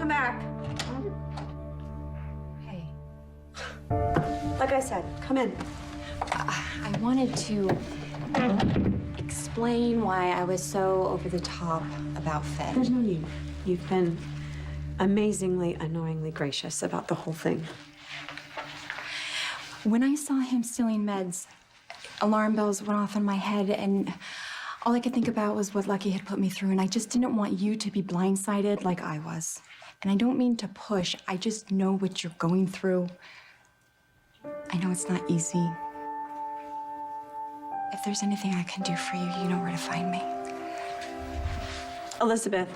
come back. Hey. Like I said, come in. I wanted to explain why I was so over the top about Finn. There's no need. You've been amazingly, annoyingly gracious about the whole thing. When I saw him stealing meds, alarm bells went off in my head, and all I could think about was what Lucky had put me through, and I just didn't want you to be blindsided like I was. And I don't mean to push, I just know what you're going through. I know it's not easy. If there's anything I can do for you, you know where to find me. Elizabeth.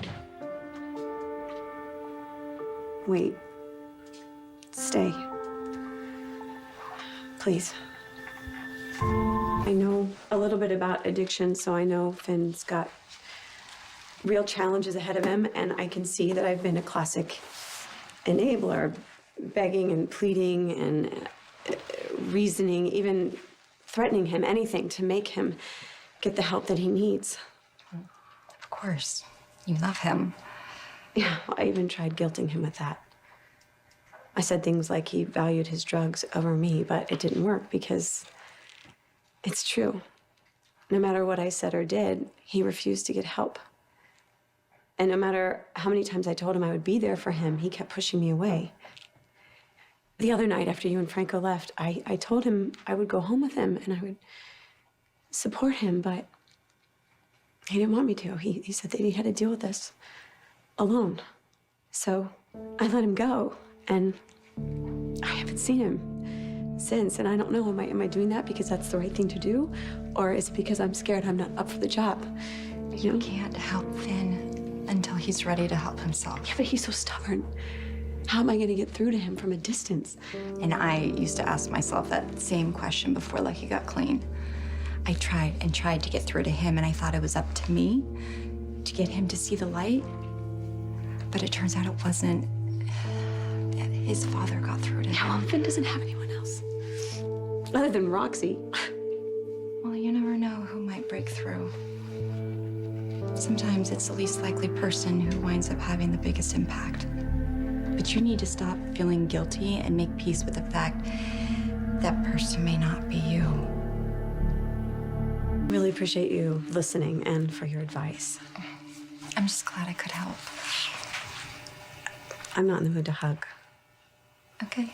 Wait. Stay. Please. I know a little bit about addiction, so I know Finn's got real challenges ahead of him, and I can see that I've been a classic enabler, begging and pleading and reasoning, even threatening him, anything to make him get the help that he needs. Of course. You love him. Yeah, I even tried guilting him with that. I said things like he valued his drugs over me, but it didn't work because it's true. No matter what I said or did, he refused to get help. And no matter how many times I told him I would be there for him, he kept pushing me away. The other night after you and Franco left, I told him I would go home with him and I would support him, but he didn't want me to. He said that he had to deal with this alone. So I let him go, and I haven't seen him since. And I don't know, am I doing that because that's the right thing to do? Or is it because I'm scared I'm not up for the job? You know? Can't help Finn until he's ready to help himself. Yeah, but he's so stubborn. How am I going to get through to him from a distance? And I used to ask myself that same question before Lucky got clean. I tried and tried to get through to him, and I thought it was up to me to get him to see the light. But it turns out it wasn't. His father got through to him. Yeah, well, Finn doesn't have anyone else. Other than Roxy. Well, you never know who might break through. Sometimes it's the least likely person who winds up having the biggest impact. But you need to stop feeling guilty and make peace with the fact that person may not be you. Really appreciate you listening and for your advice. I'm just glad I could help. I'm not in the mood to hug. Okay.